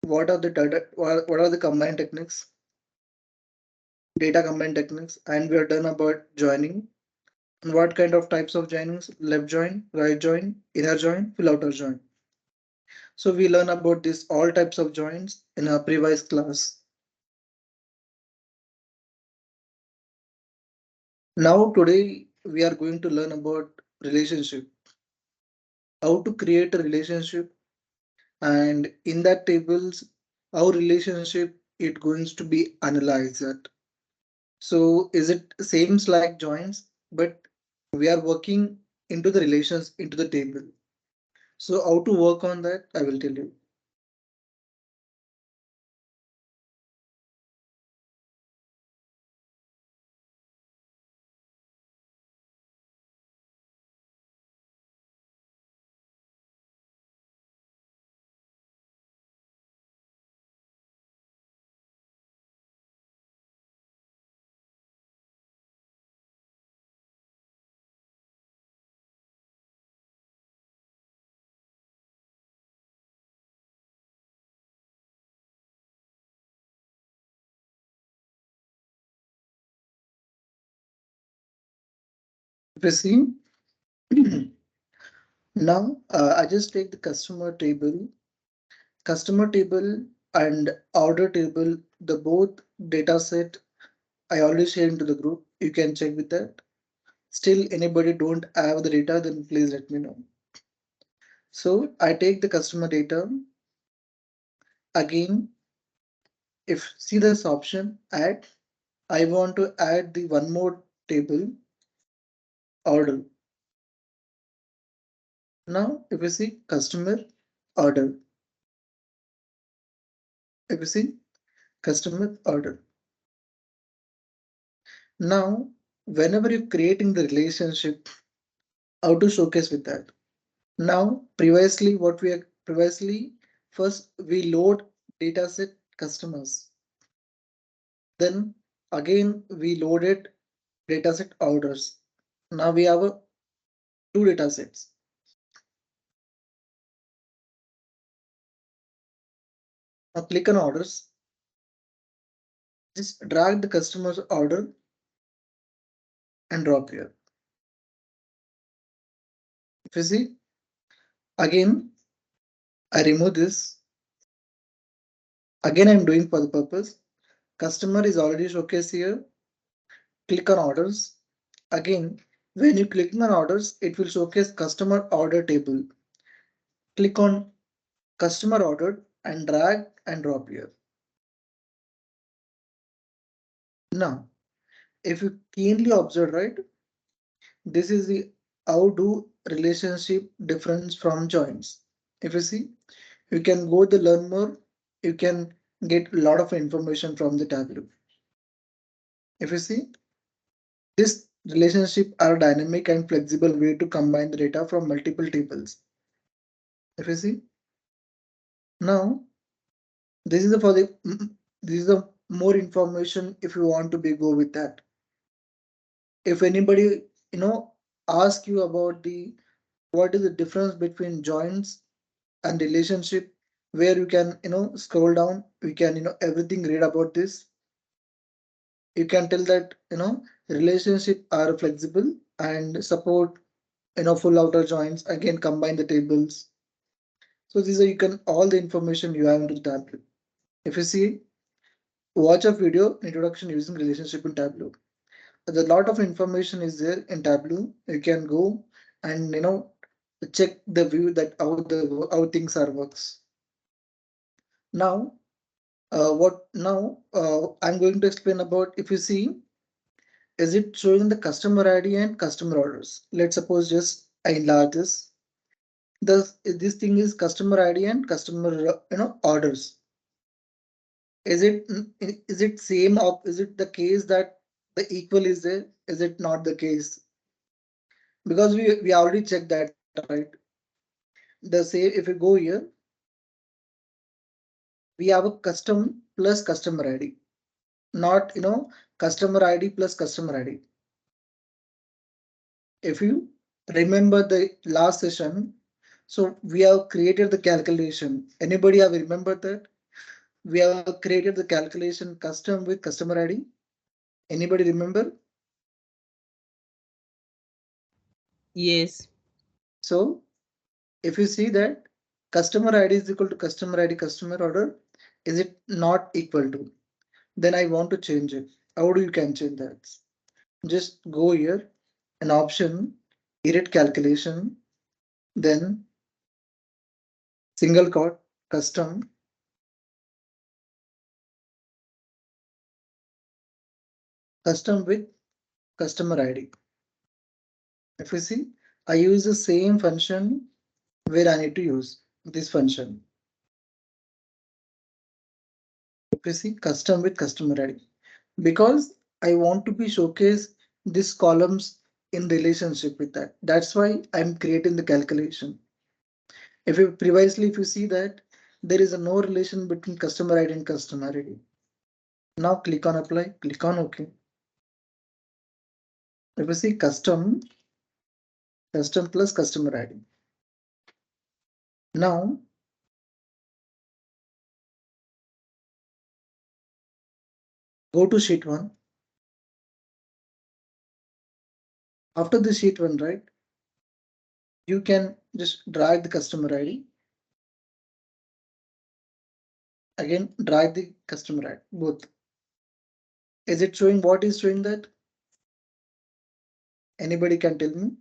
what are the what are the combined techniques, data combined techniques, and we are done about joining. And what kind of types of joinings? Left join, right join, inner join, full outer join. So we learn about this all types of joins in our previous class. Now today we are going to learn about relationship, how to create a relationship, and in that tables, our relationship it going to be analyzed. So is it seems like joins, but we are working into the relations into the table. So how to work on that, I will tell you. If you see now, I just take the customer table and order table, the both data set I already share into the group. You can check with that. Still, anybody don't have the data, then please let me know. So I take the customer data again. If see this option, add. I want to add the one more table order. Now, if you see customer order, if you see customer order. Now, whenever you're creating the relationship, how to showcase with that. Now, previously, what we are previously, first we load dataset customers. Then again, we loaded dataset orders. Now we have two datasets. Now click on orders. Just drag the customer's order and drop here. If you see, again, I remove this. Again, I'm doing for the purpose. Customer is already showcased here. Click on orders. Again, when you click on orders, it will showcase customer order table. Click on customer ordered and drag and drop here. Now, if you keenly observe, right, this is the how do relationship difference from joins. If you see, you can go to learn more, you can get a lot of information from the Tableau. If you see, this relationship are dynamic and flexible way to combine the data from multiple tables. If you see, now this is the for the this is the more information if you want to be go with that. If anybody ask you about the what is the difference between joins and relationship, where you can scroll down, we can everything read about this. You can tell that relationship are flexible and support full outer joins, again combine the tables. So these are you can all the information you have into the Tableau. If you see, watch a video introduction using relationship in Tableau. There's a lot of information is there in Tableau. You can go and check the view that how things are works. Now, I'm going to explain about if you see, is it showing the customer ID and customer orders? Let's suppose just I enlarge this. This thing is customer ID and customer orders. Is it same of is it the case that the equal is there? Is it not the case? Because we already checked that, right? The same if you go here, we have a custom plus customer ID, not customer ID plus customer ID. If you remember the last session, so we have created the calculation. Anybody have remembered that? we have created the calculation custom with customer ID. Anybody remember? Yes. So if you see that customer ID is equal to customer ID customer order, is it not equal to? Then I want to change it. How do you can change that? Just go here, an option, edit calculation, then single quote, custom, custom with customer ID. If you see, I use the same function where I need to use this function. If you see, custom with customer ID. Because I want to be showcase these columns in relationship with that. That's why I'm creating the calculation. If you previously, if you see that there is a no relation between customer ID and customer ID. Now click on apply, click on OK. If you see custom, custom plus customer ID. Now go to sheet 1. After the sheet 1, right, you can just drag the customer ID. Again, drag the customer ID, both. Is it showing what is showing that? Anybody can tell me?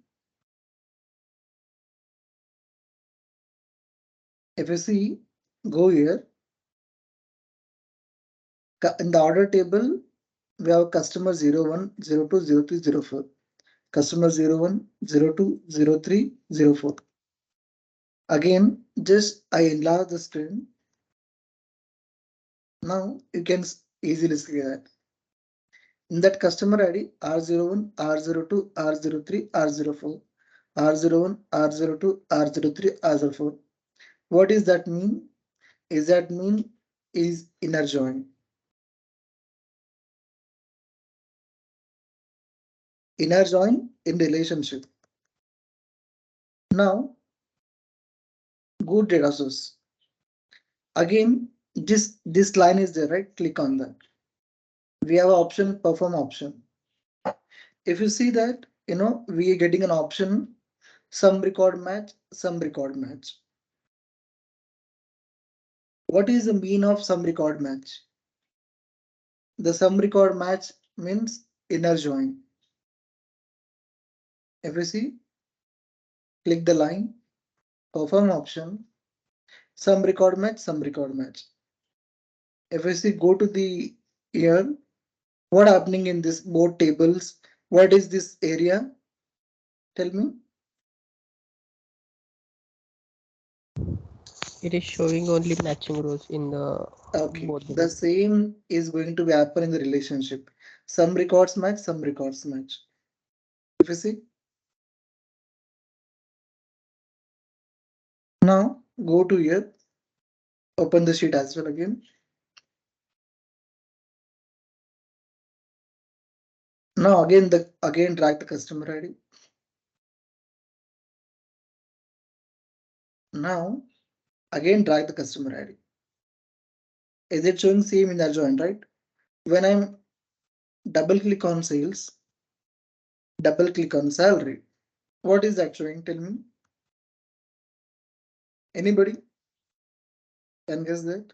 If you see, go here. In the order table, we have customer 01, 02, 03, 04. Customer 01, 02, 03, 04. Again, just I enlarge the screen. Now you can easily see that. In that customer ID R01, R02, R03, R04, R01, R02, R03, R04. What does that mean? Is that mean is inner join. Inner join in relationship. Now go data source. Again, this line is there, right? Click on that. We have an option, perform option. If you see that, we are getting an option, some record match, some record match. What is the mean of some record match? The sum record match means inner join. If you see, click the line, perform option, sum record match, sum record match. If you see, go to the here, what happening in this both tables? What is this area? Tell me. It is showing only matching rows in the Okay, both the the rows. same is going to happen in the relationship. Some records match, some records match. If you see, now go to here, open the sheet as well again. Now again drag the customer ID. Now again drag the customer ID. Is it showing same in the joint, right? When I'm double click on sales, double click on salary, what is that showing? Tell me. Anybody can guess that?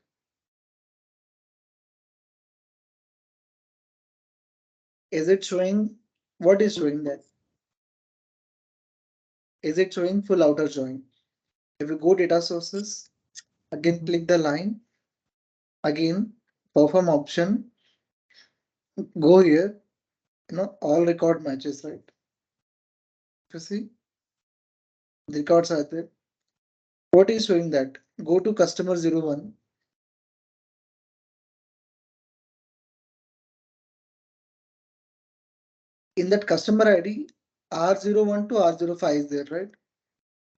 Is it showing? What is showing that? Is it showing full outer join? If you go data sources, again Mhm. click the line, again perform option, go here, all record matches, right? You see, the records are there. What is showing that? Go to customer 01. In that customer ID, R01 to R05 is there, right?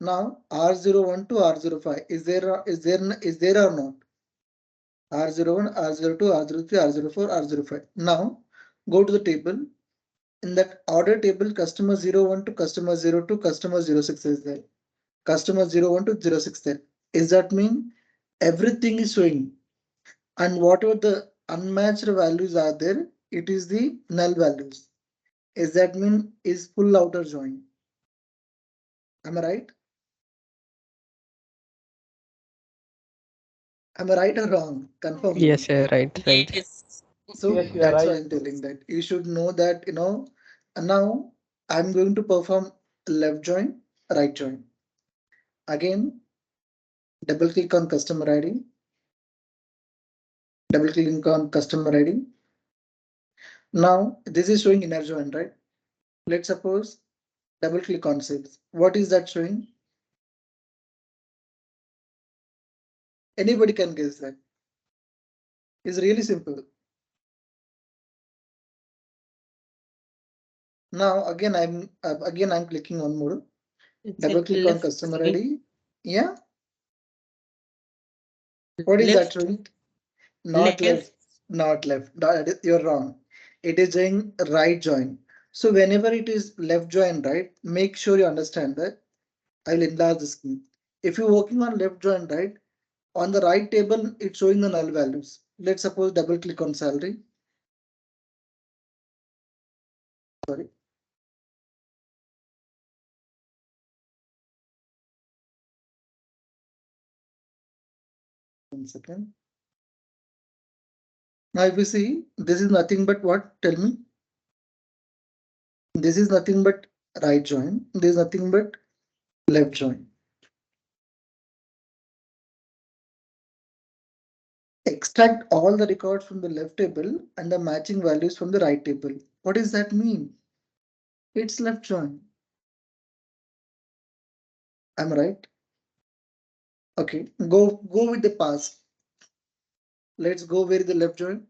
Now R01 to R05 is there or not? R01, R02, R03, R04, R05. Now go to the table. In that order table, customer 01 to customer 02, customer 06 is there. Customer 01 to 06 there. Is that mean everything is showing? And whatever the unmatched values are there, it is the null values. Is that mean is full outer join? Am I right? Am I right or wrong? Confirm me. Yes, right, right. Yes. So Yes, you are that's why right. I'm telling that you should know that, and now I'm going to perform left join, right join. Again, double click on customer ID, double click on customer ID. Now this is showing inner join, right? Let's suppose double click on sales. What is that showing? Anybody can guess that. It's really simple. Now again I'm clicking on more. It's Double a click on left customer join. ID. Yeah, what is that Left, showing? Not left. left, not left. You're wrong. It is showing right join. So whenever it is left join, right, make sure you understand that. I will enlarge the screen. If you're working on left join, right, on the right table, it's showing the null values. Let's suppose double click on salary. Sorry, 1 second. Now if you see, this is nothing but what? Tell me. This is nothing but right join. This is nothing but left join. Extract all the records from the left table and the matching values from the right table. What does that mean? It's left join. I'm right. Okay, go with the past. Let's go where is the left join.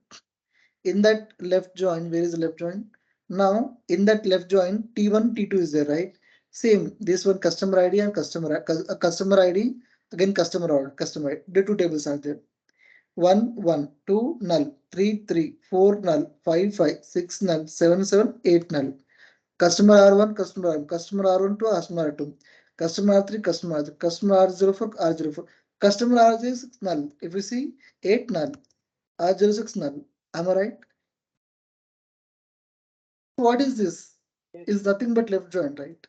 In that left join, where is the left join? Now in that left join, T1, T2 is there, right? Same. This one customer ID and customer ID again customer order customer ID. The two tables are there. 1 1 2 null 3 3 4 null 5 5 6 null 7 7 8 null. Customer R1, customer R1, customer R1 to customer R2, customer R3, customer R3, customer R04, R04, customer R06 null. If you see 8 null, R06 null. Am I right? What is this? Yes, Is nothing but left join, right?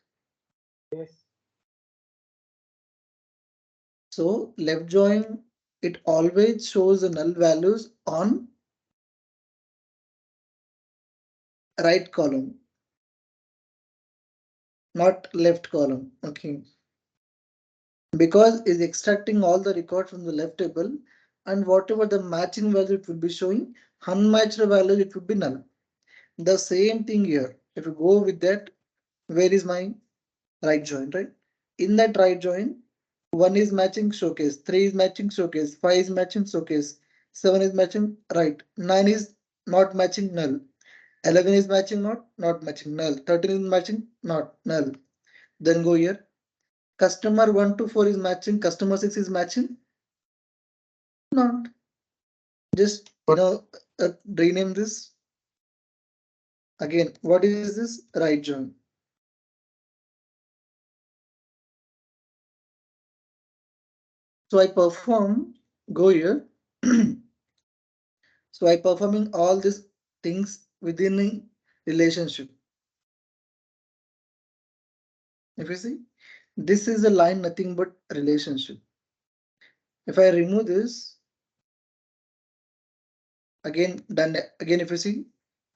yes. So left join, it always shows the null values on right column, not left column. Okay. Because it's extracting all the record from the left table and whatever the matching value it will be showing, unmatched value it would be null. The same thing here. If you go with that, where is my right join, right? In that right join, 1 is matching showcase, 3 is matching showcase, 5 is matching showcase, 7 is matching right, 9 is not matching null, 11 is matching not matching null, 13 is matching not null. Then go here. Customer 1 to 4 is matching, customer 6 is matching, not. Just rename this again. What is this? Right join. So I perform, go here. So I performing all these things within a relationship. If you see, this is a line nothing but relationship. If I remove this, again done again, if you see,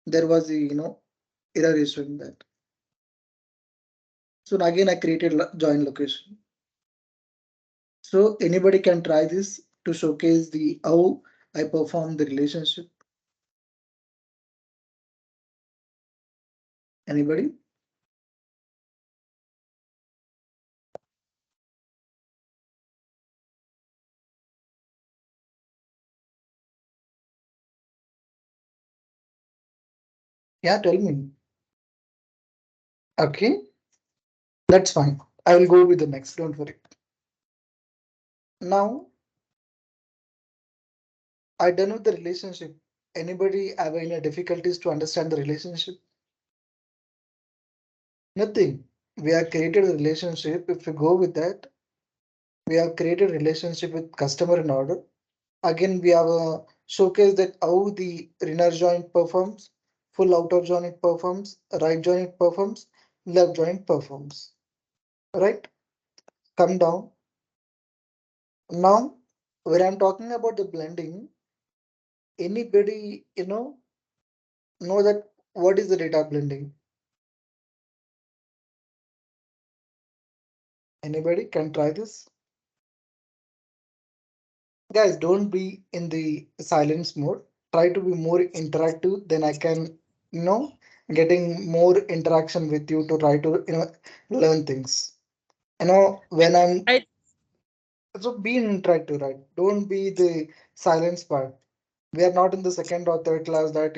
there was the error is showing that. So again I created join location. So anybody can try this to showcase the how I perform the relationship. Anybody? Yeah, tell me. Okay, that's fine. I will go with the next. Don't worry. Now I done with the relationship. Anybody have any difficulties to understand the relationship? Nothing. We have created a relationship. If we go with that, we have created relationship with customer in order. Again, we have showcase that how the inner joint performs, full outer joint performs, right joint performs, left joint performs. Right? Come down. Now, when I'm talking about the blending, anybody, know that what is the data blending? Anybody can try this? Guys, don't be in the silence mode. Try to be more interactive. Then I can, you know, getting more interaction with you to try to, learn things. When I'm I so being interactive, right? Don't be the silence part. We are not in the second or third class that,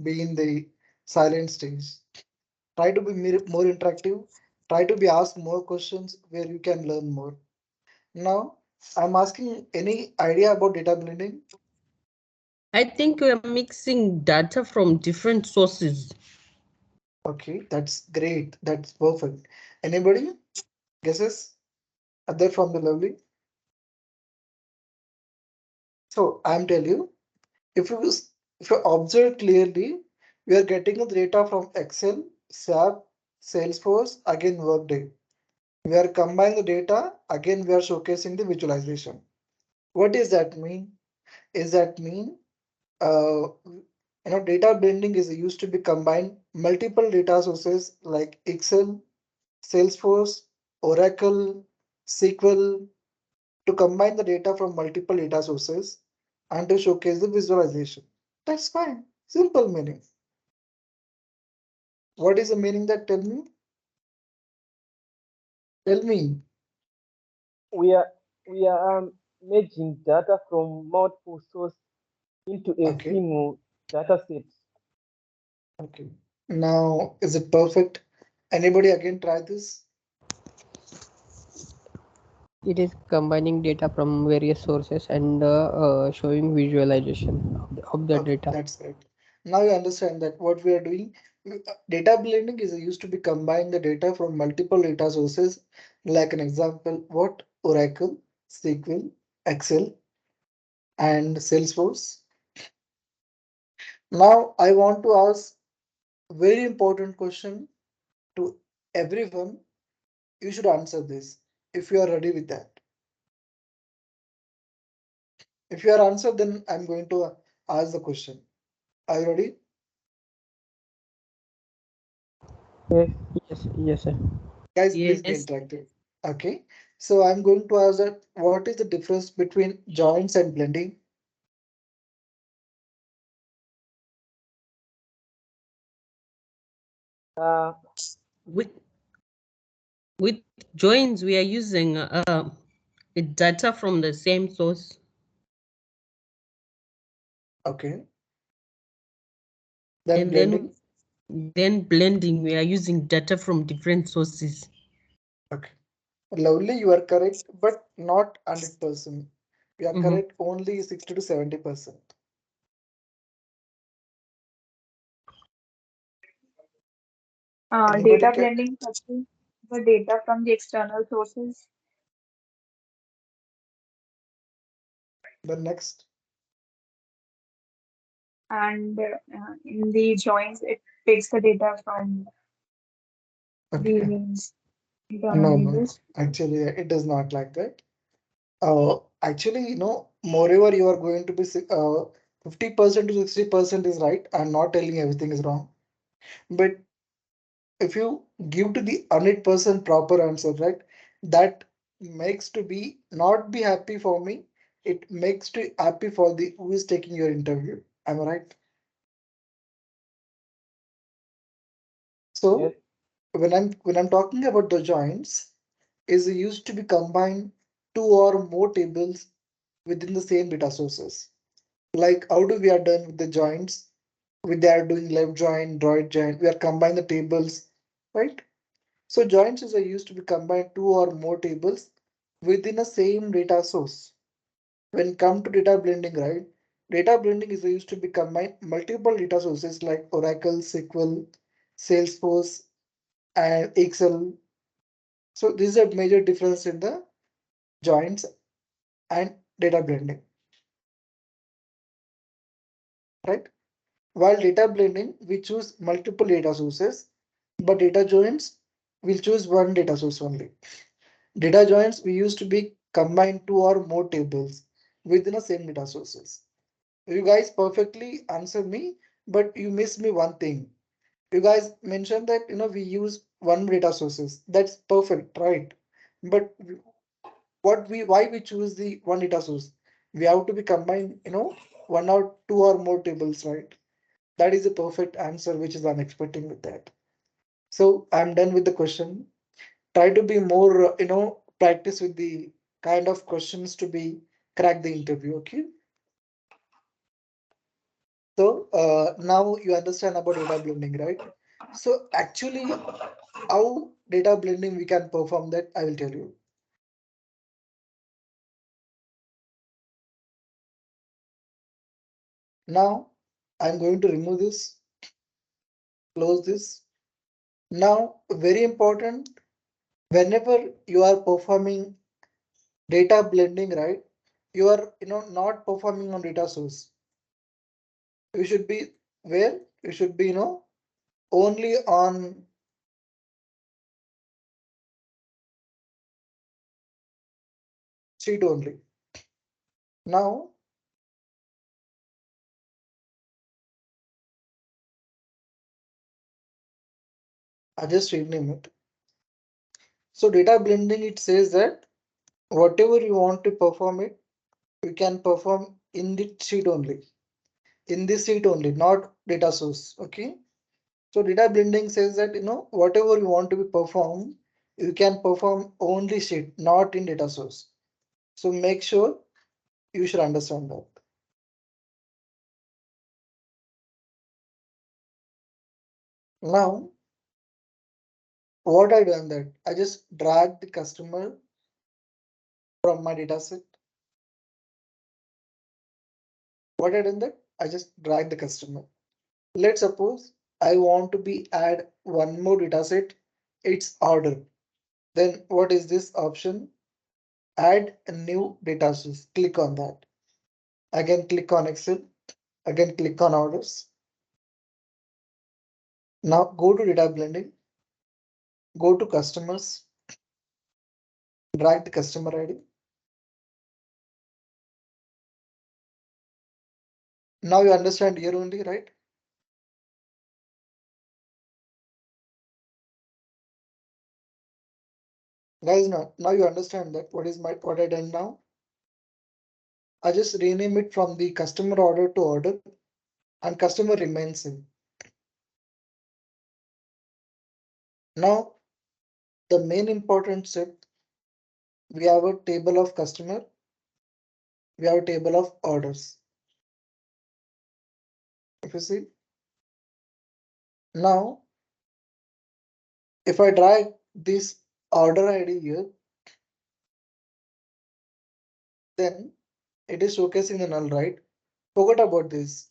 be in the silent stage. Try to be more interactive. Try to be asked more questions where you can learn more. Now, I'm asking any idea about data blending? I think we're mixing data from different sources. Okay, that's great. That's perfect. Anybody guesses? Other from the lovely. So I'm tell you, if you if you observe clearly, we are getting the data from Excel, SAP, Salesforce, again Workday. We are combining the data, again we are showcasing the visualization. What does that mean? Is that mean data blending is used to be combined multiple data sources like Excel, Salesforce, Oracle, SQL to combine the data from multiple data sources and to showcase the visualization. That's fine. Simple meaning. What is the meaning that tell me? Tell me. We are we are merging data from multiple sources into a Okay. single data set. Okay. Now, is it perfect? Anybody again try this? It is combining data from various sources and showing visualization of the Okay, data. that's great. Now you understand that what we are doing, data blending is used to be combine the data from multiple data sources. Like an example, what Oracle, SQL, Excel, and Salesforce. Now I want to ask very important question to everyone. You should answer this if you are ready with that. If you are answered, then I'm going to ask the question. Are you ready? Yes. Yes, yes, sir. Guys, please be Yes. interactive. Okay. So I'm going to ask that what is the difference between joints and blending? Uh, With with joins, we are using data from the same source, Okay. Then and then blending. then blending, we are using data from different sources. Okay. Lovely, you are correct, but not 100%. You are Mm-hmm. correct only 60 to 70%. Anybody Data can? blending fetches the data from the external sources. The next. And in the joins, it takes the data from Okay. the internal No, no, no. tables. Actually, it is not like that. Actually, moreover, you are going to be 50% to 60% is right. I'm not telling everything is wrong. But if you give to the 100% proper answer, right, that makes to be not be happy for me. It makes to happy for the who is taking your interview. Am I right? yes. So when I'm talking about the joints, is used to be combined two or more tables within the same data sources. Like how do we are done with the joints? We are doing left joint, right joint. We are combine the tables, right? So joints is a used to be combined two or more tables within a same data source. When come to data blending, right? Data blending is used to be combined multiple data sources like Oracle, SQL, Salesforce, and Excel. So this is a major difference in the joints and data blending. right? While data blending, we choose multiple data sources, but data joins, we'll choose one data source only. Data joins, we used to be combine two or more tables within the same data sources. You guys perfectly answer me, but you miss me one thing. You guys mentioned that we use one data sources. That's perfect, right? But what we why we choose the one data source? We have to be combined, one or two or more tables, right? That is a perfect answer, which is I'm expecting with that. So I'm done with the question. Try to be more, practice with the kind of questions to be crack the interview. Okay. So now you understand about data blending, right? So actually, how data blending we can perform that, I will tell you. Now I'm going to remove this, close this. Now, very important, whenever you are performing data blending, right? You are, not performing on data source. You should be where you should be, only on sheet only. Now, I just rename it. So data blending, it says that whatever you want to perform it, you can perform in the sheet only. In this sheet only, not data source. Okay. So data blending says that whatever you want to be performed, you can perform only sheet, not in data source. So make sure you should understand that. Now, what I done that I just drag the customer from my data set. What I done that I just drag the customer. Let's suppose I want to be add one more data set. It's order. Then what is this option? Add a new data source. Click on that. Again, click on Excel. Again, click on orders. Now go to data blending. Go to customers. Drag the customer ID. Now you understand here only, right? Guys, now you understand that what I done now. I just rename it from the customer order to order, and customer remains in. Now the main important step, we have a table of customer, we have a table of orders. If you see now, if I drag this order ID here, then it is showcasing the null, right? Forget about this.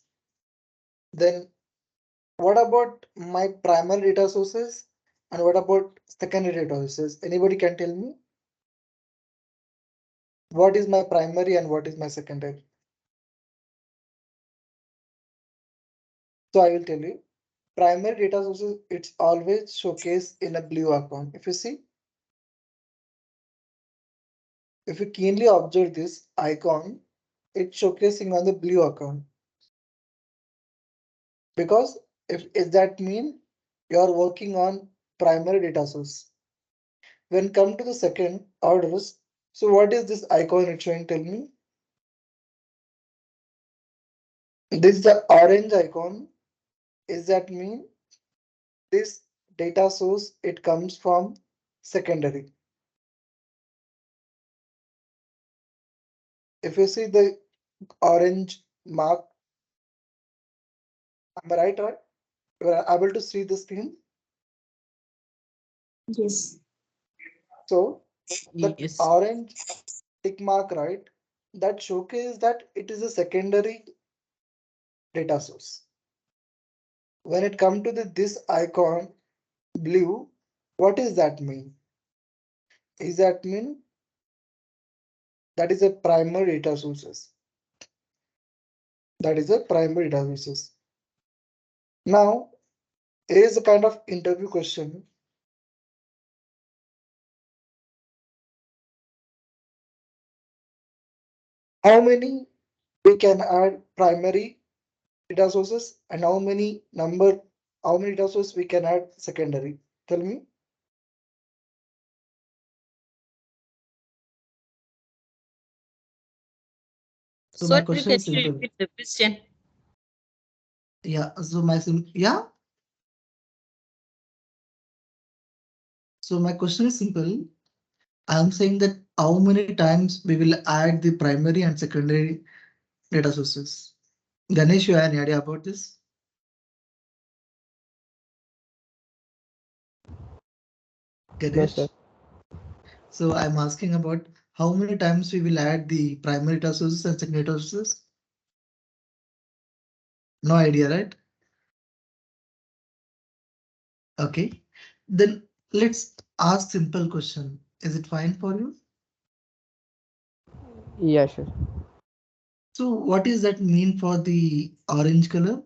Then what about my primary data sources and what about secondary data sources? Anybody can tell me what is my primary and what is my secondary? So I will tell you. Primary data sources, it's always showcased in a blue account. If you see, if you keenly observe this icon, it's showcasing on the blue account. Because if that mean you are working on primary data source. When come to the second orders, so what is this icon it's showing? Tell me. This is the orange icon. Is that mean this data source it comes from secondary? If you see the orange mark, am I right? Right? You are able to see the screen. Yes. So that Yes. orange tick mark, right? That showcase that it is a secondary data source. When it comes to this icon blue, what does that mean? Is that mean that is a primary data sources? That is a primary databases. Now, here is a kind of interview question. How many we can add primary data sources and how many data sources we can add secondary? Tell me. So my Sorry, question can is you simple. repeat the question? Yeah. So my question is simple. I'm saying that how many times we will add the primary and secondary data sources. Ganesh, you have any idea about this? No, sir. Ganesh. So I'm asking about how many times we will add the primary data sources and secondary data sources. No idea, right? Okay. Then let's ask simple question. Is it fine for you? Yeah, sure. So what is that mean for the orange color?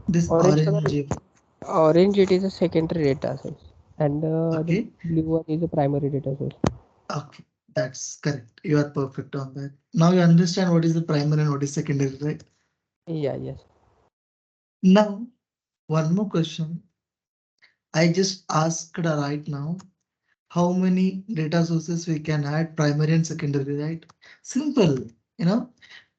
This Orange color, orange. orange it is a secondary data source, and the Okay. blue one is a primary data source. Okay. That's correct. You are perfect on that. Now you understand what is the primary and what is secondary, right? Yeah, yes. Now, one more question. I just asked right now how many data sources we can add primary and secondary, right? Simple, you know,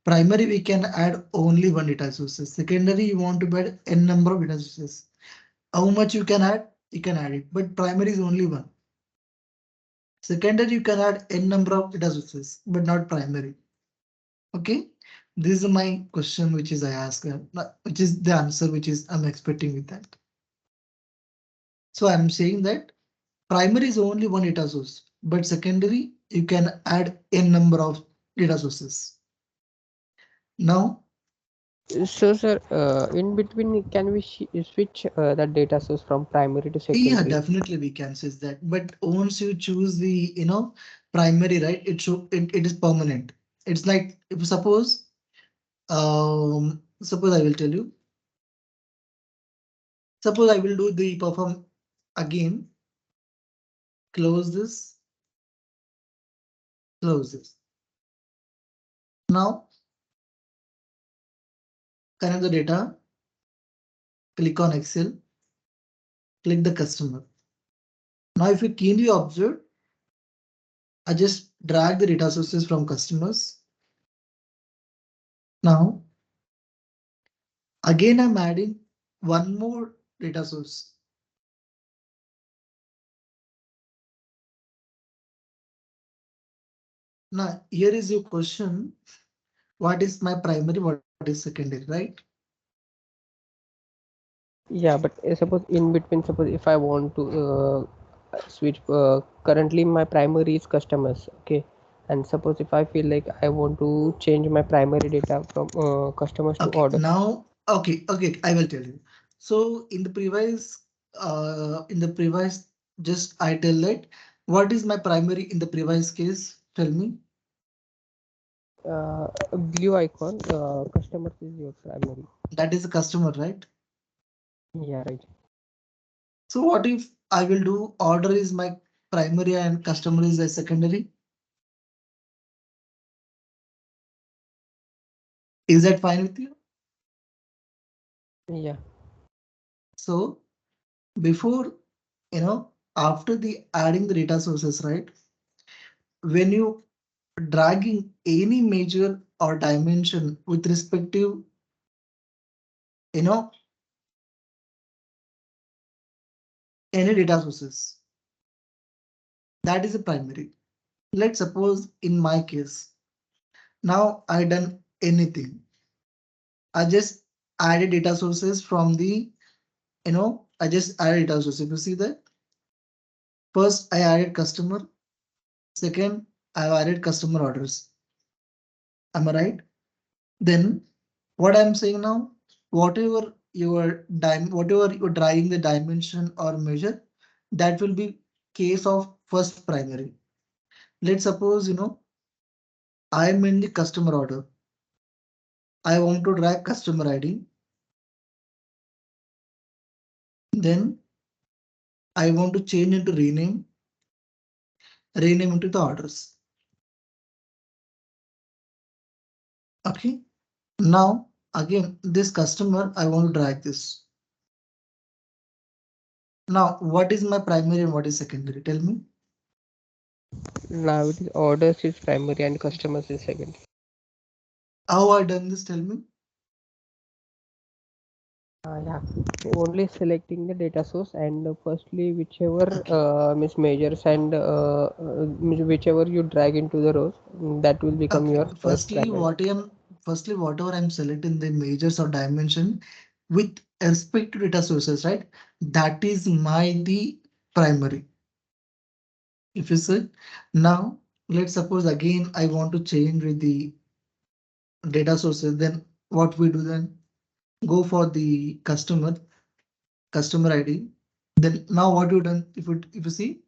primary we can add only one data sources. Secondary you want to add n number of data sources. How much you can add it, but primary is only one. Secondary you can add n number of data sources, but not primary. Okay, this is my question which is I ask, which is the answer which is I'm expecting with that. So I'm saying that primary is only one data source, but secondary you can add n number of data sources. Now, So, sir, in between, can we switch that data source from primary to yeah, secondary? definitely we can say that. But once you choose the, primary, right, it is permanent. It's like if suppose I will tell you, suppose I will do the perform again, close this, close this. Now, connect the data, click on Excel, click the customer. Now, if you keenly observe, I just drag the data sources from customers. Now, again, I'm adding one more data source. Now, here is your question. What is my primary? What is secondary, right? Yeah, but suppose in between, suppose if I want to switch, currently my primary is customers, okay, and suppose if I feel like I want to change my primary data from customers to Okay, order. now, okay, I will tell you. So in the previous, just I tell that what is my primary in the previous case? Tell me. A blue icon, customers is your primary. That is a customer, right? Yeah, right. So what if I will do order is my primary and customer is a secondary? Is that fine with you? Yeah. So before, after the adding the data sources, right? When you dragging any major or dimension with respective, you know, any data sources, that is a primary. Let's suppose in my case, now I done anything. I just added data sources from the, I just added data sources. If you see that, first I added customer, second I've added customer orders. Am I right? Then what I'm saying now, whatever you're driving the dimension or measure, that will be case of first primary. Let's suppose, I'm in the customer order. I want to drag customer ID. Then I want to change into rename into the orders. Okay. Now again, this customer, I want to drag this. Now, what is my primary and what is secondary? Tell me. Now it is orders is primary and customers is secondary. How I done this? Tell me. Yeah, only selecting the data source and firstly whichever Okay. means measures and means whichever you drag into the rows, that will become Okay. your first primary. Firstly, whatever I'm selecting the measures or dimension with respect to data sources, right? That is my the primary. If you say now, let's suppose again I want to change with the data sources, then what we do then? Go for the customer ID. Then now what you done? If you see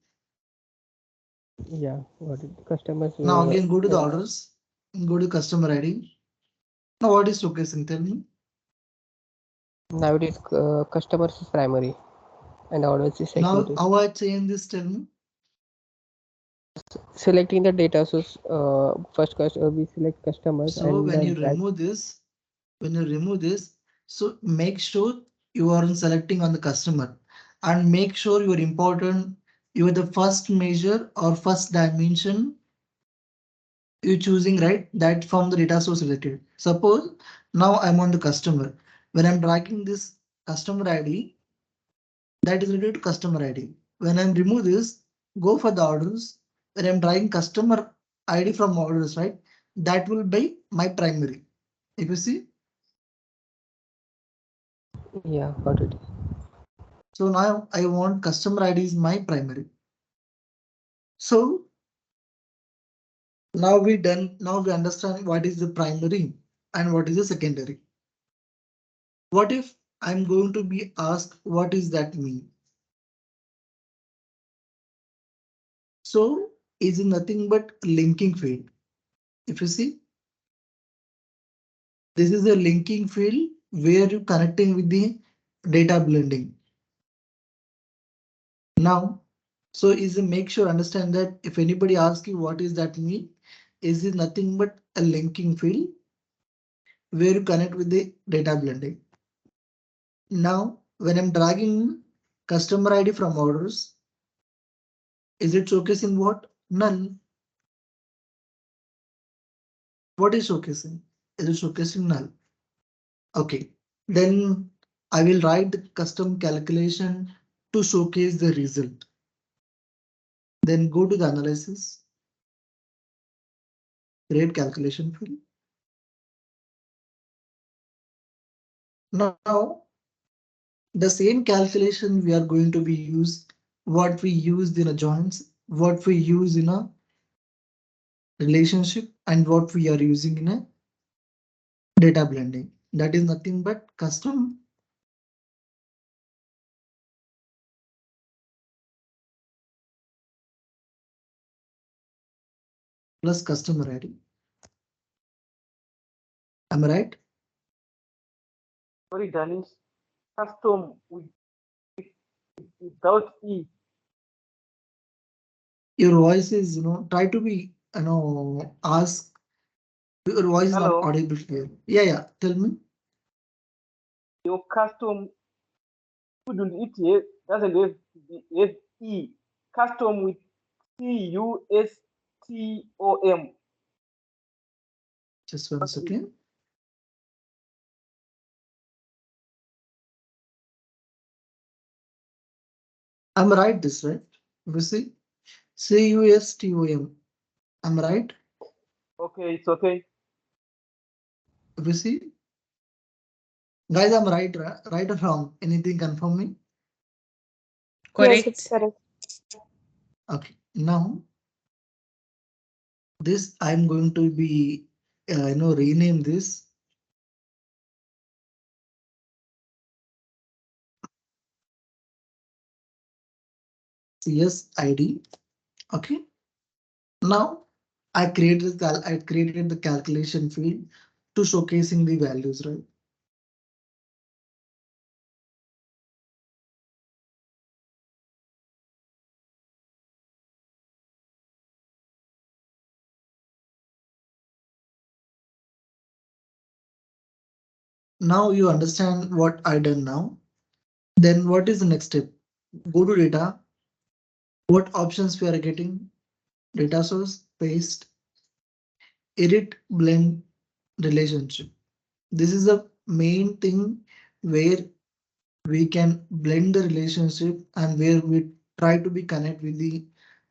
Yeah, what it, customers now again go to the orders, go to customer ID. Now what is showcasing? Tell me. now it is customers is primary and orders is Now secondary. how I change this? Tell me. Selecting the data source, first we select customers So and when you drag. remove this, so make sure you are selecting on the customer and make sure you are important. You are the first measure or first dimension you choosing, right? That from the data source related. Suppose now I'm on the customer. When I'm dragging this customer ID, that is related to customer ID. When I'm remove this, go for the orders. When I'm dragging customer ID from orders, right? That will be my primary. If you see, Yeah, got it. so now I want customer ID is my primary. So now we done. Now we understand what is the primary and what is the secondary. What if I'm going to be asked what is that mean? So is nothing but linking field. If you see, this is a linking field where you connecting with the data blending. Now, so is a make sure understand that if anybody asks you what is that mean, is it nothing but a linking field where you connect with the data blending. Now, when I'm dragging customer ID from orders, is it showcasing what? Null. What is showcasing? Is it showcasing null? Okay, then I will write the custom calculation to showcase the result. Then go to the analysis, create calculation field. Now, the same calculation we are going to be used what we used in a joints, what we use in a relationship, and what we are using in a data blending. That is nothing but custom plus customer ID. Am I right? Sorry, Danish. Custom without E. Your voice is, try to be, ask. Your voice is not Hello. audible here. Yeah, yeah. Tell me. Your custom couldn't it have, doesn't have E. Custom with CUSTOM. Just 1 second. I'm right. This right. You see, CUSTOM. I'm right. Okay, it's okay. You see, guys, I'm right. Right or wrong? Anything confirm me? Yes, it's Correct. correct. Okay. Now this I'm going to be, rename this CSID. Okay. Now I created the calculation field to showcasing the values, right? Now you understand what I done now. Then what is the next step? Go to data. What options we are getting? Data source, paste, edit, blend, relationship. This is the main thing where we can blend the relationship and where we try to be connect with the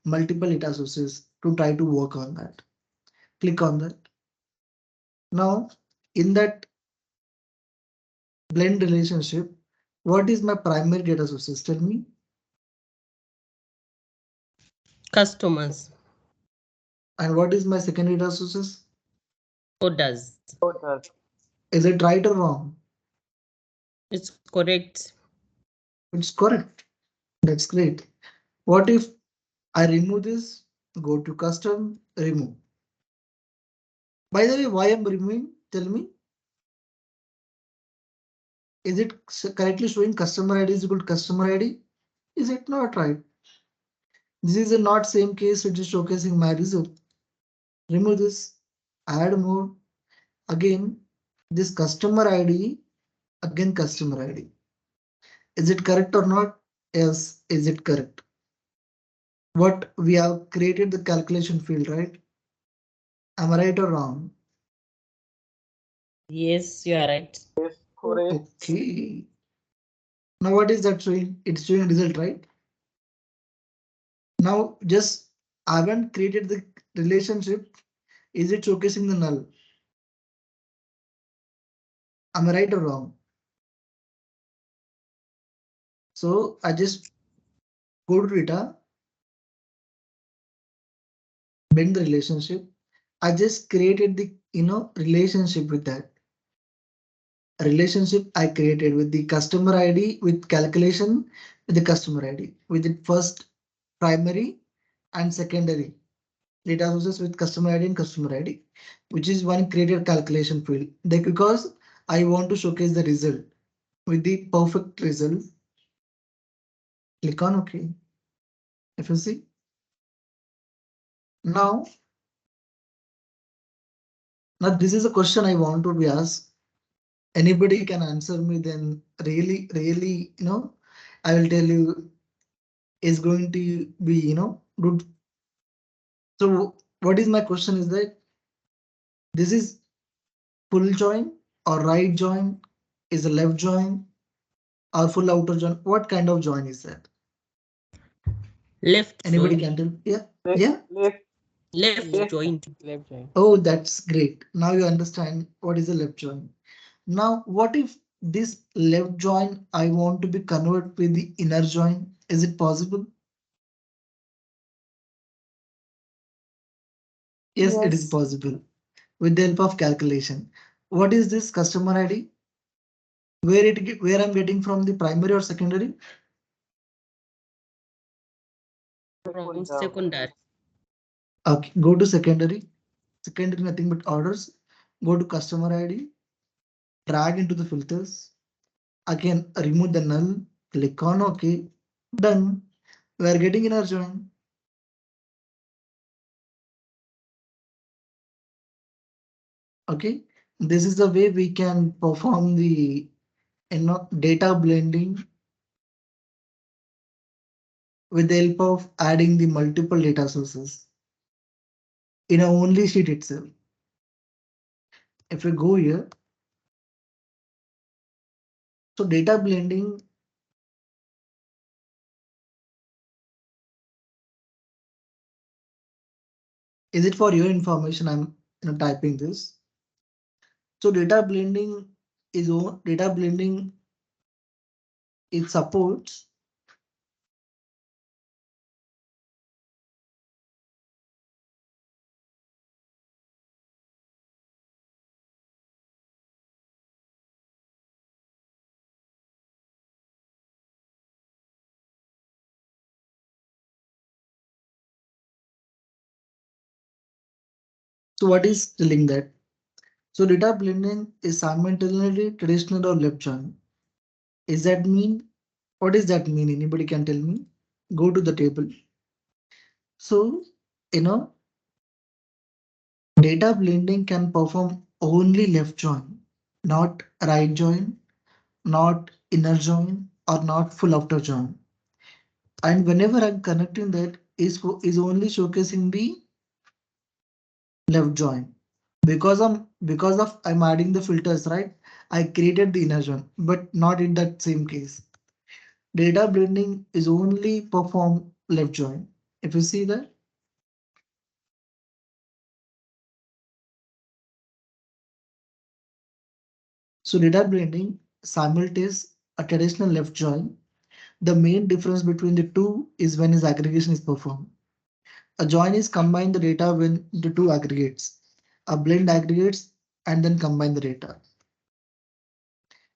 multiple data sources to try to work on that. Click on that. Now in that blend relationship, what is my primary data sources? Tell me. Customers. And what is my secondary data sources? Orders. Orders. Is it right or wrong? It's correct. It's correct. That's great. What if I remove this? Go to custom, remove. By the way, why I'm removing? Tell me. Is it correctly showing customer ID is equal to customer ID? Is it not right? This is a not same case. It is showcasing my result. Remove this. Add more. Again, this customer ID. Again, customer ID. Is it correct or not? Yes. Is it correct? What we have created the calculation field, right? Am I right or wrong? Yes, you are right. Yes, correct. Okay. Now what is that showing? It's showing result, right? Now just I haven't created the relationship. Is it showcasing the null? Am I right or wrong? So I just go to data, bend the relationship. I just created the relationship with that relationship I created with the customer ID with calculation with the customer ID with the first primary and secondary data sources with customer ID and customer ID, which is one created calculation field. Because I want to showcase the result with the perfect result. Click on OK. If you see now, now this is a question I want to be asked. Anybody can answer me. Then really, I will tell you is going to be good. So what is my question is that this is full join or right join, is a left join or full outer join? What kind of join is that? Left Anybody join. can tell? Yeah, Left, yeah. left, Left left. join. Left join. Oh, that's great. Now you understand what is a left join. Now, what if this left join I want to be converted with the inner join? Is it possible? Yes, it is Yes. possible with the help of calculation. What is this customer ID? Where I'm getting from the primary or secondary? From Secondary. secondary. Okay, go to secondary. Secondary nothing but orders. Go to customer ID. Drag into the filters. Again, remove the null. Click on OK. Done. We are getting inner join. Okay, this is the way we can perform the data blending with the help of adding the multiple data sources in a only sheet itself. If we go here, so data blending is it for your information? I'm typing this. So data blending data blending. It supports so what is telling that So data blending is simultaneously traditional or left join. Is that mean? What does that mean? Anybody can tell me? Go to the table. So, you know, data blending can perform only left join, not right join, not inner join, or not full outer join. And whenever I'm connecting that is only showcasing the left join. Because of I'm adding the filters, right? I created the inner join, but not in that same case. Data blending is only perform left join. If you see that, so data blending simultaneous a traditional left join. The main difference between the two is when its aggregation is performed. A join is combine the data when the two aggregates. A blend aggregates and then combine the data.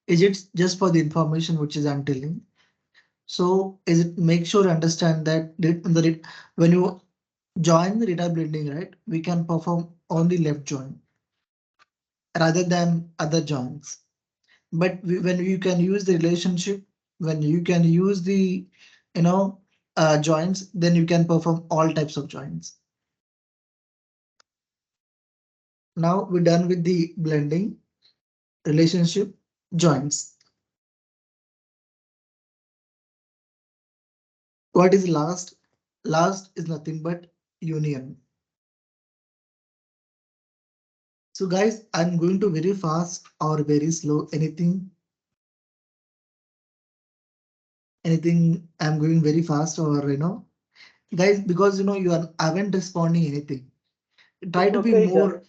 Is it just for the information which is I'm telling? So is it make sure understand that when you join the data blending, right, we can perform only left join rather than other joins. But when you can use the relationship, when you can use the you know joins, then you can perform all types of joins. Now we're done with the blending, relationship, joins. What is last? Last is nothing but union. So guys, I'm going to very fast or very slow, anything I'm going very fast or guys, because you are haven't responding anything. Try It's to be okay, more,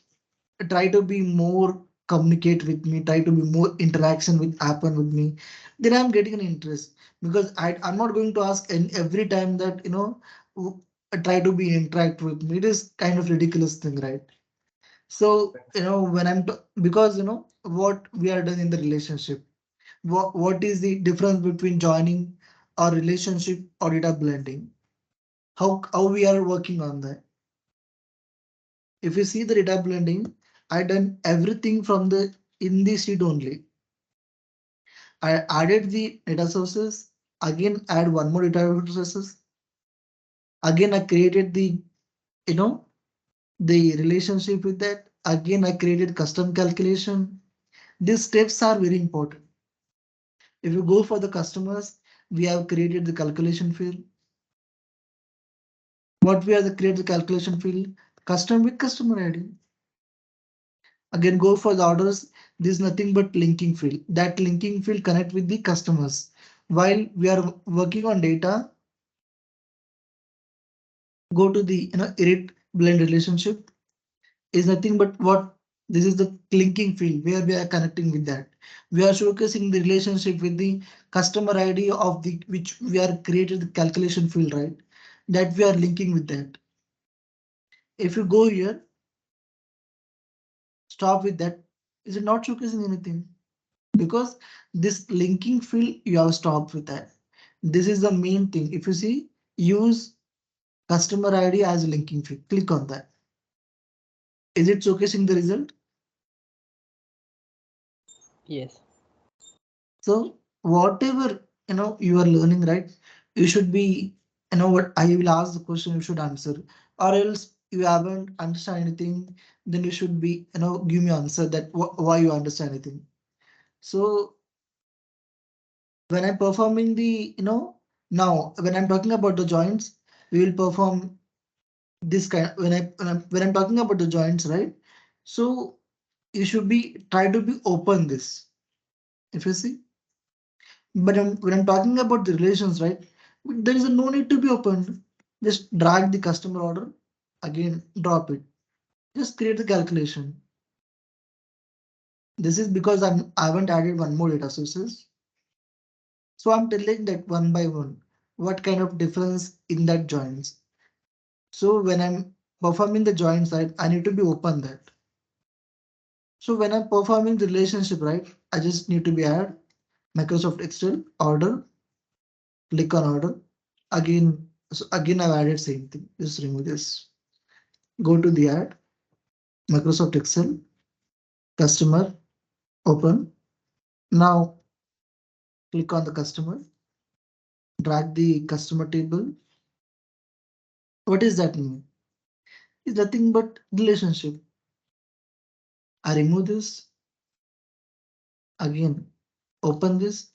try to be more communicate with me, try to be more interaction with happen with me. Then I'm getting an interest because I'm not going to ask every time that w- try to be interact with me. It is kind of ridiculous thing, right? So when because what we are done in the relationship. What is the difference between joining or relationship or data blending? How we are working on that? If you see the data blending, I done everything from the in the sheet only. I added the data sources, again add one more data sources. Again, I created you know the relationship with that. Again, I created custom calculation. These steps are very important. If you go for the customers, we have created the calculation field. What we have to create the calculation field, custom with customer ID. Again, go for the orders. This is nothing but linking field. That linking field connect with the customers. While we are working on data, go to the irit blend relationship is nothing but what this is the linking field where we are connecting with that. We are showcasing the relationship with the customer ID of the which we are created the calculation field, right? That we are linking with that. If you go here, stop with that. Is it not showcasing anything? Because this linking field you have stopped with that. This is the main thing. If you see, use customer ID as a linking field. Click on that. Is it showcasing the result? Yes. So whatever you are learning, right? You should be what I will ask the question you should answer, or else you haven't understand anything. Then you should be give me answer that why you understand anything. So when I'm performing the now when I'm talking about the joints, we will perform this kind when I'm talking about the joints, right? So you should be try to be open this if you see. But when I'm talking about the relations, right, there is no need to be opened. Just drag the customer order, again drop it. Just create the calculation. This is because I haven't added one more data sources. So I'm telling that one by one, what kind of difference in that joins. So when I'm performing the join side, I need to be open that. So when I'm performing the relationship, right, I just need to be add Microsoft Excel order, click on order. Again, so again I've added same thing. Just remove this. Go to the add Microsoft Excel. Customer, open. Now click on the customer, drag the customer table. What is that mean? It's nothing but relationship. I remove this, again open this.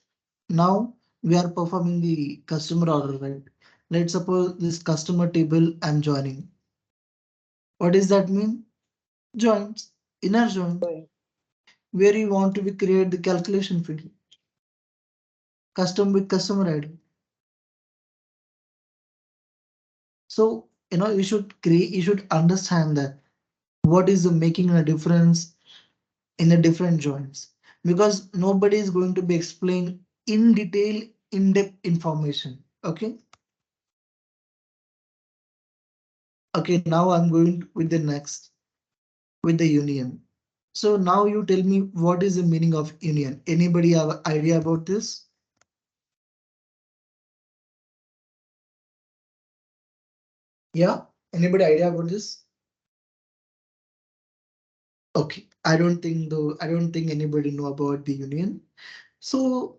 Now we are performing the customer order, right? Let's suppose this customer table I'm joining. What does that mean? Joins, inner join, Join. where you want to be create the calculation field, custom with customer ID. So you should create, you should understand that what is the making a difference in the different joints, because nobody is going to be explained in detail, in-depth information. Okay. Okay, now I'm going with the next, with the union. So now you tell me what is the meaning of union? Anybody have an idea about this? Yeah, anybody idea about this? Okay, I don't think though, I don't think anybody know about the union. So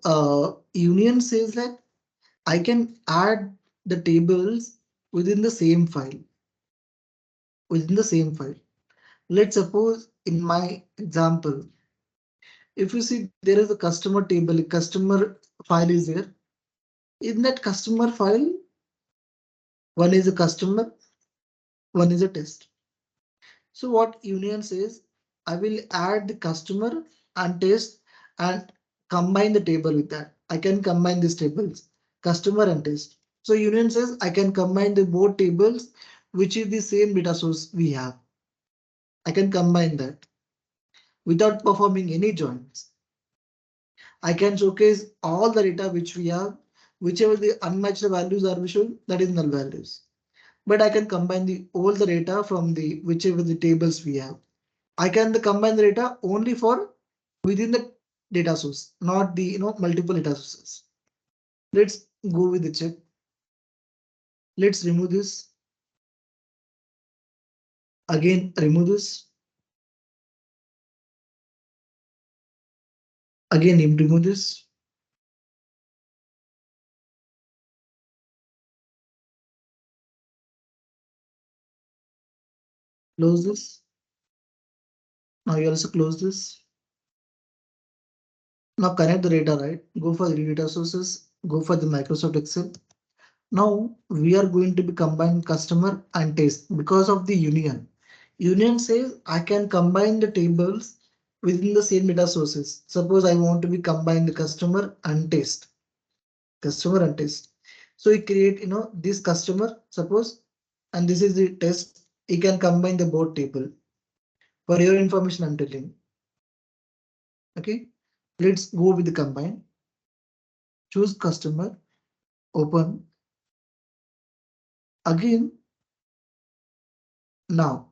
union says that I can add the tables within the same file, within the same file. Let's suppose in my example, if you see there is a customer table, a customer file is there. In that customer file, one is a customer, one is a test. So what union says, I will add the customer and test and combine the table with that. I can combine these tables, customer and test. So union says I can combine the both tables, which is the same data source we have. I can combine that without performing any joins. I can showcase all the data which we have, whichever the unmatched values are visual, that is null values. But I can combine the all the data from the whichever the tables we have. I can combine the data only for within the data source, not the multiple data sources. Let's go with the check. Let's remove this. Again, remove this. Again, remove this. Close this. Now you also close this. Now connect the data, right? Go for the data sources. Go for the Microsoft Excel. Now we are going to be combine customer and test because of the union. Union says I can combine the tables within the same data sources. Suppose I want to be combine the customer and test. Customer and test. So we create this customer, suppose, and this is the test. You can combine the both table. For your information, I'm telling. Okay. Let's go with the combine. Choose customer, open. Again, now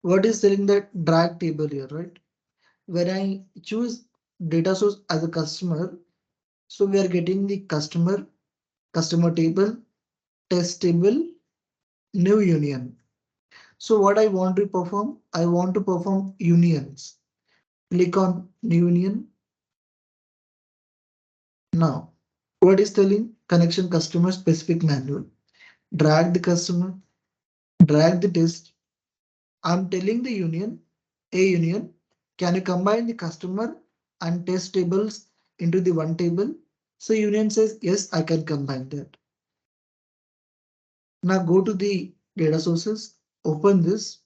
what is telling that drag table here, right? When I choose data source as a customer, so we are getting the customer table, test table, new union. So what I want to perform, I want to perform unions. Click on new union. Now, what is telling connection customer specific manual? Drag the customer, drag the test. I'm telling the union, a union, can you combine the customer and test tables into the one table? So union says, yes, I can combine that. Now go to the data sources, open this.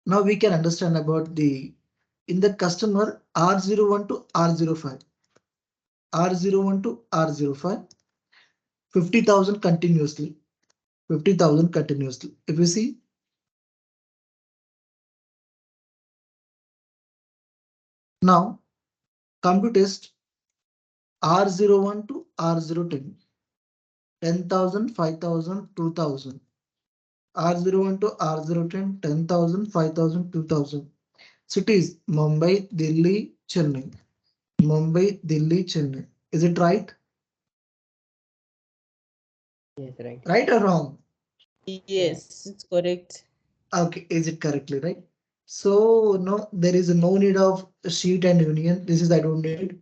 Now we can understand about the in the customer R01 to R05. R01 to R05, 50,000 continuously, 50,000 continuously. If you see, now come to test R01 to R010, 10,000, 5,000, 2,000. R01 to R010, 10,000, 5,000, 2,000. Cities Mumbai, Delhi, Chennai. Mumbai, Delhi, Chennai. Is it right? Yes, right. Right or wrong? Yes, it's correct. Okay, is it correctly right? So no, there is no need of sheet and union. This is I don't need.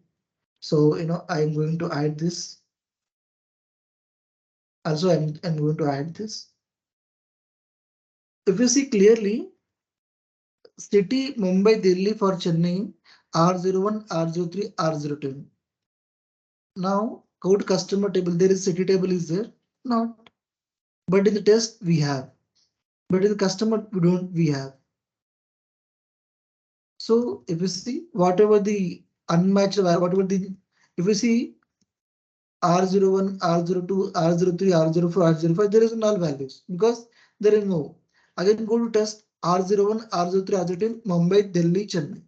So I'm going to add this. Also, I'm going to add this. If you see clearly, city Mumbai, Delhi for Chennai, R01, R03, R010. Now go to customer table. There is city table is there? Not. But in the test we have. But in the customer we have. So if you see whatever the unmatched whatever the if you see R01, R02, R03, R04, R05, there is null values because there is no. Again go to test R01, R03, R010, Mumbai, Delhi, Chennai.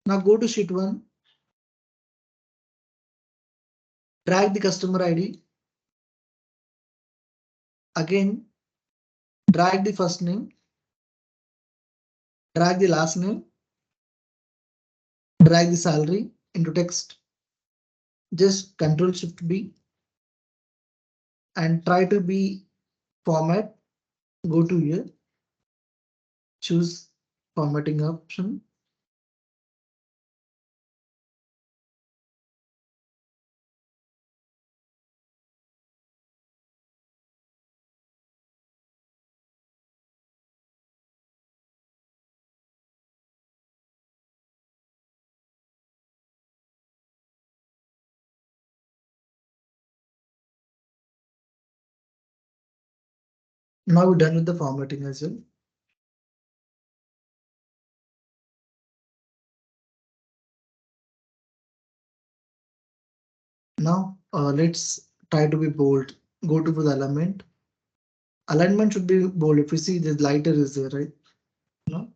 Now go to sheet 1, drag the customer ID. Again, drag the first name, drag the last name, drag the salary into text. Just Control Shift B and try to be format. Go to here, choose formatting option. Now we're done with the formatting as well. Now let's try to be bold. Go to the alignment. Alignment should be bold. If you see the lighter is there, right? No.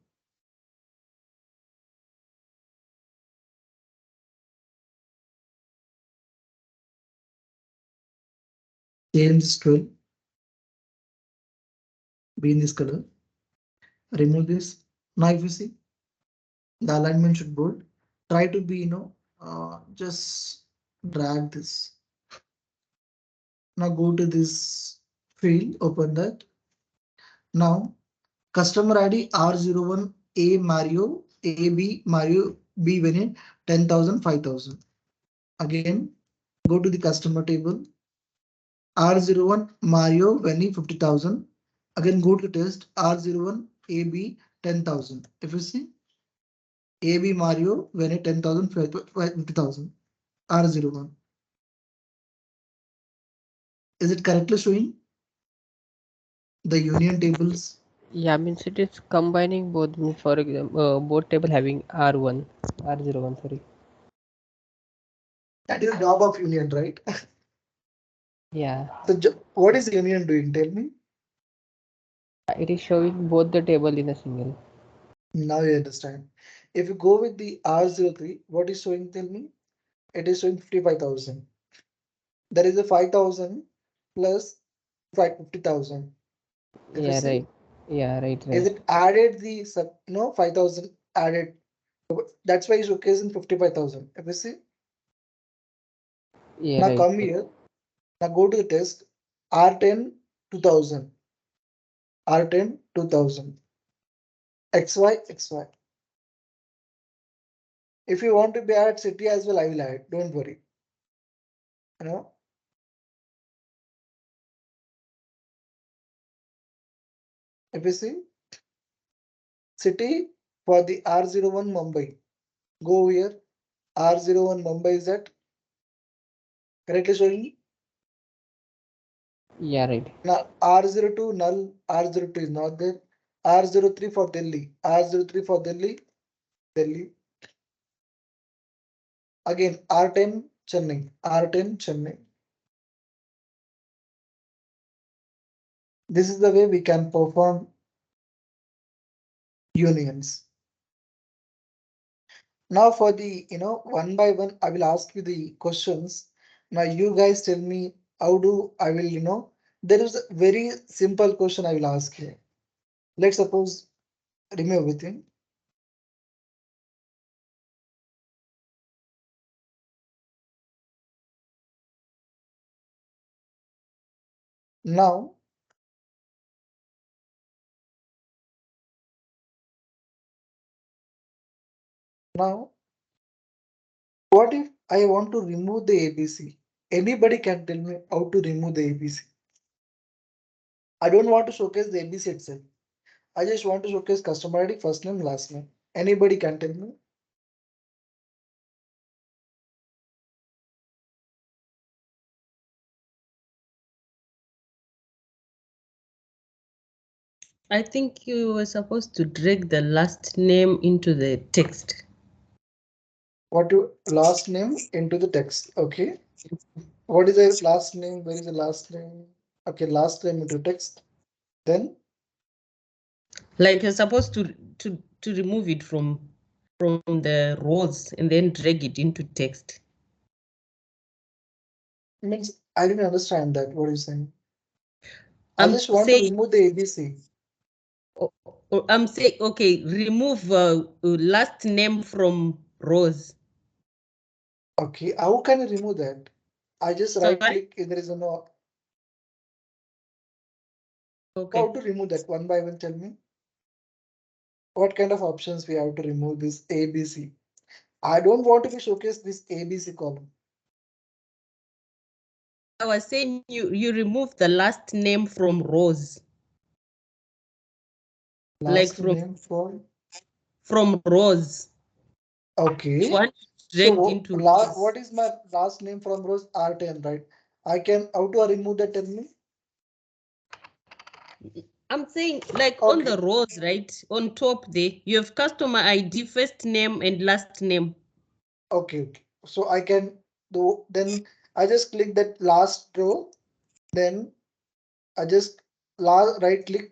Change this 12. Be in this color. Remove this. Now if you see the alignment should bold. Try to be just drag this. Now go to this field. Open that. Now customer ID R01 A Mario AB Mario B variant 10,000 5,000. Again go to the customer table R01 Mario Veni 50,000. Again go to the test R01 AB 10,000. If you see AB Mario Veni 10,000 50,000 R01. Is it correctly showing the union tables? Yeah, means it is combining both. For example, both table having R1, R01. Sorry. That is the job of union, right? Yeah, So what is union doing? Tell me. it is showing both the table in a single. Now you understand. If you go with the R03, what is showing? Tell me. It is showing 55,000. There is a 5,000 plus 50,000. If you Yeah, see, right. Yeah, right, is right. it added the 5,000 added? That's why it's showcasing 55,000. If you see, Yeah, now right, come right. here. Now go to the test. R10 2000. R10 2000. XY XY. If you want to be add city as well, I will add. Don't worry. You know, if you see city for the R01 Mumbai, go here. R01 Mumbai is that correctly showing? Yeah, right. Now R02 null, R02 is not there. R03 for Delhi, R03 for Delhi, Delhi. Again R10 Chennai, R10 Chennai. This is the way we can perform unions. Now for the one by one, I will ask you the questions. Now you guys tell me how do I will there is a very simple question I will ask you. Let's suppose remove everything. Now Now, what if I want to remove the ABC? Anybody can tell me how to remove the ABC. I don't want to showcase the ABC itself. I just want to showcase customer ID, first name, last name. Anybody can tell me. I think you were supposed to drag the last name into the text. What to last name into the text? Okay. What is the last name? Where is the last name? Okay, last name into text. Then Like you're supposed to remove it from the rows and then drag it into text. means I didn't understand that. What are you saying? I I'm just want to saying, remove the ABC. I'm saying, okay, remove last name from rows. Okay, how can I remove that? I just right Sorry? click. If there is a no. Okay. How to remove that one by one? Tell me. What kind of options we have to remove this ABC? I don't want to be showcased this ABC column. I was saying you remove the last name from rows. Like Last name for from rows. You okay. want it dragged So into rows. what is my last name from Rose R10, right? I can how to remove that? Tell me. I'm saying like on Okay, the rows, right? On top there, you have customer ID, first name and last name. okay. So I can do then I just click that last row, then I just right click.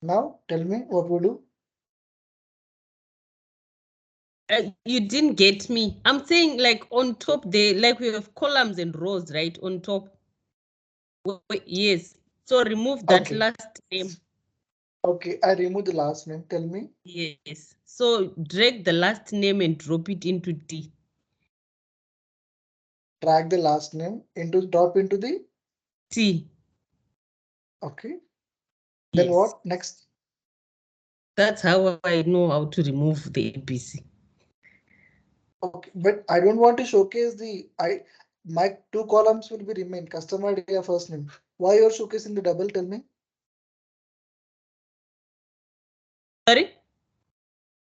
Now tell me what we do. You didn't get me. I'm saying like on top there, like we have columns and rows, right? On top. Yes. So remove that Okay, last name. okay. I remove the last name. Tell me. Yes. So drag the last name and drop it into D. Drag the last name into drop into the T. okay. Then Yes. what next? That's how I know how to remove the ABC. Okay, but I don't want to showcase the I my two columns will be remain customer ID or first name. Why you're showcasing the double? Tell me. Sorry?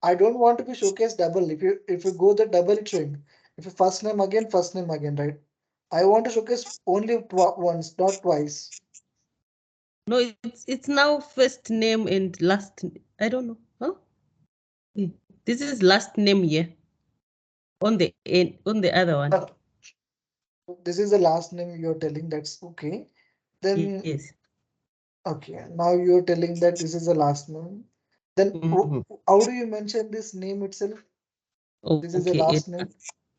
I don't want to be showcased double. If you go the double it's showing. If you first name again, right? I want to showcase only once, not twice. No, it's now first name and last. I don't know. Huh? This is last name here on the end, on the other one. No, this is the last name you're telling. That's okay. Then Yes. okay. Now you're telling that this is the last name. Then Mhm. how do you mention this name itself? This is the Okay. last name.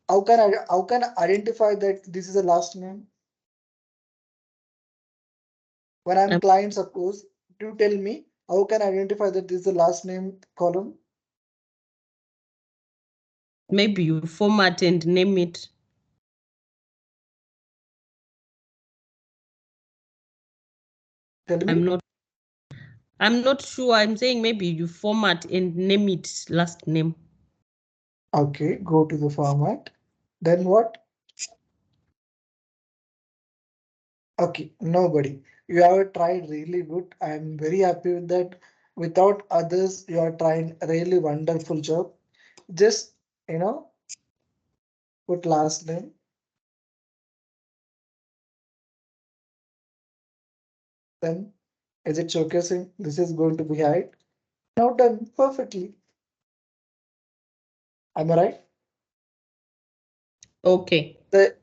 How can I identify that this is the last name? When I'm Um, client, suppose you tell me how can I identify that this is the last name column? maybe you format and name it. Tell I'm me. not. I'm not sure. I'm saying maybe you format and name it last name. Okay, go to the format. Then what? Okay, nobody. You have tried really good. I'm very happy with that. Without others, you are trying a really wonderful job. Just you know, put last name. Then is it showcasing? This is going to be hide. Now done perfectly. Am I right? Okay. The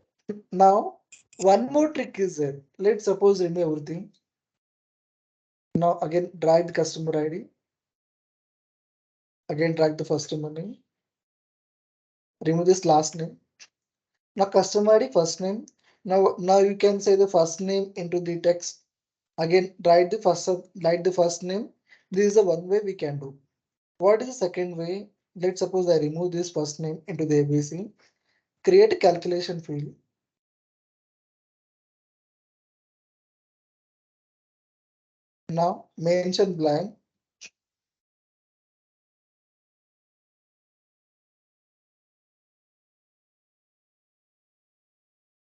now one more trick is there. Let's suppose remove everything. Now again drag the customer ID. Again drag the customer name. Remove this last name. Now customer ID first name. Now you can say the first name into the text. Again write the first name. This is the one way we can do. What is the second way? Let's suppose I remove this first name into the ABC. create a calculation field. Now mention blank.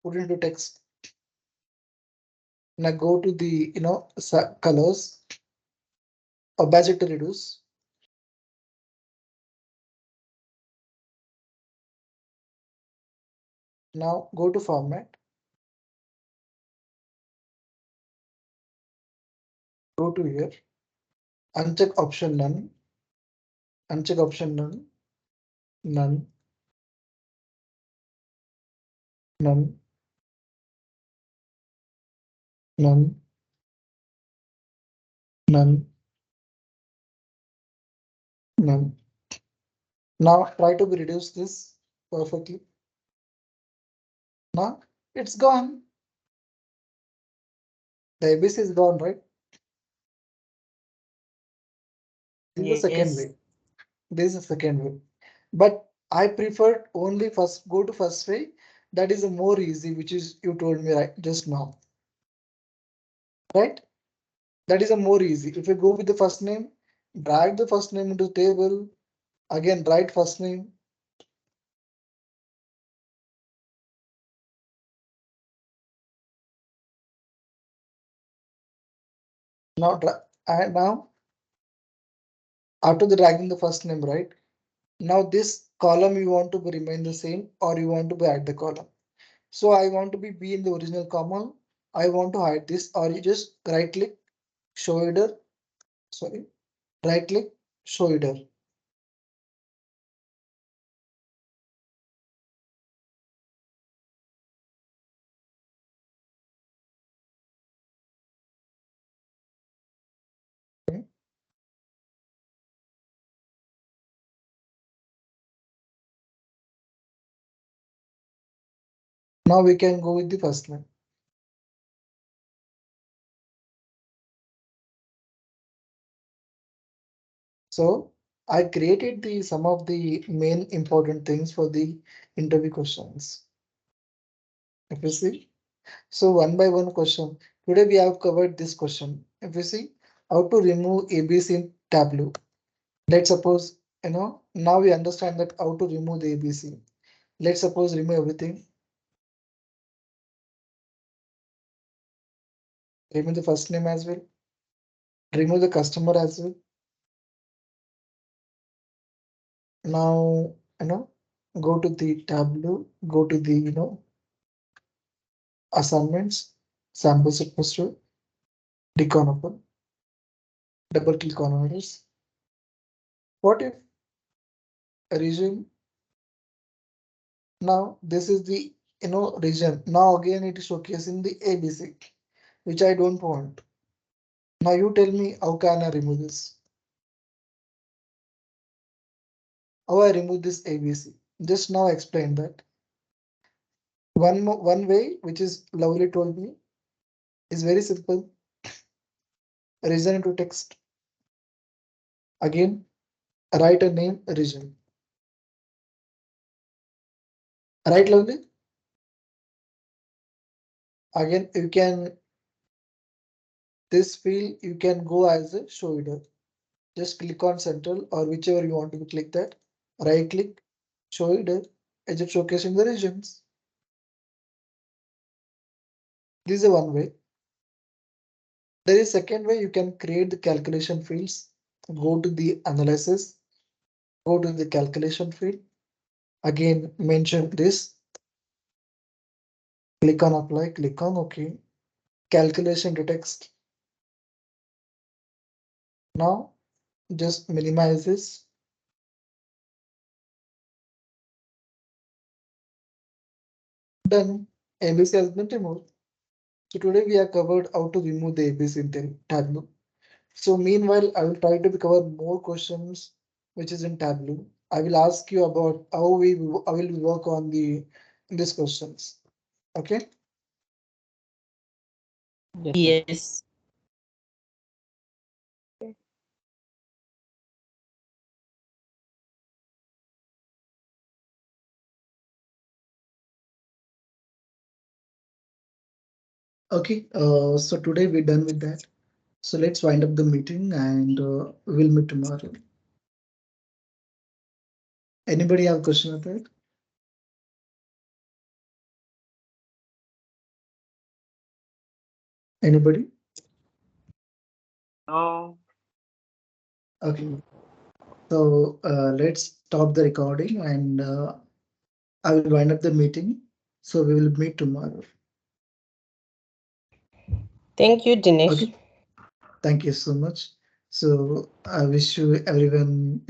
Put into text. Now go to the colors, opacity reduce. Now go to format. Go to here. Uncheck option none. Uncheck option none. None. None. None. None. None. Now try to reduce this perfectly. Now it's gone. The ABC is gone, right? This is the second Yes. way. This is the second way. But I prefer only first go to first way. That is a more easy, which is you told me right just now. Right? That is a more easy. If you go with the first name, drag the first name into table, again write first name. Now now after the dragging the first name, right? Now this column you want to remain the same or you want to add the column. So I want to be in the original column. I want to hide this or you just right click, show header. Sorry, right click, show header. Okay. Now we can go with the first one. So I created the some of the main important things for the interview questions. If you see, so one by one question. Today we have covered this question. If you see how to remove ABC in Tableau. Let's suppose now we understand that how to remove the ABC. Let's suppose remove everything. Remove the first name as well. Remove the customer as well. Now go to the Tableau. Go to the assignments. Sample set poster. Decon open. Double click on orders. What if region? Now this is the region. Now again it is showcasing the ABC, which I don't want. Now you tell me how can I remove this? How I remove this ABC? Just now explain that. One way, which is Lovely told me, is very simple. Region into text. Again, write a name region. Right, Lovely? Again, you can this field you can go as a show header. Just click on central or whichever you want to click that. Right click, show header, as it showcasing the regions. This is one way. There is second way you can create the calculation fields. Go to the analysis, go to the calculation field. Again, mention this. Click on apply, click on OK. Calculation to text. Now just minimize this. Done. ABC has been removed. So today we have covered how to remove the ABC in Tableau. So meanwhile, I will try to cover more questions which is in Tableau. I will ask you about how will we work on these questions. Okay. Yes, sir. Yes. Okay, so today we're done with that. So let's wind up the meeting and we'll meet tomorrow. Anybody have a question of that? Anybody? No. Okay. So let's stop the recording and I will wind up the meeting. So we will meet tomorrow. Thank you, Dinesh. Okay. Thank you so much. So I wish you everyone,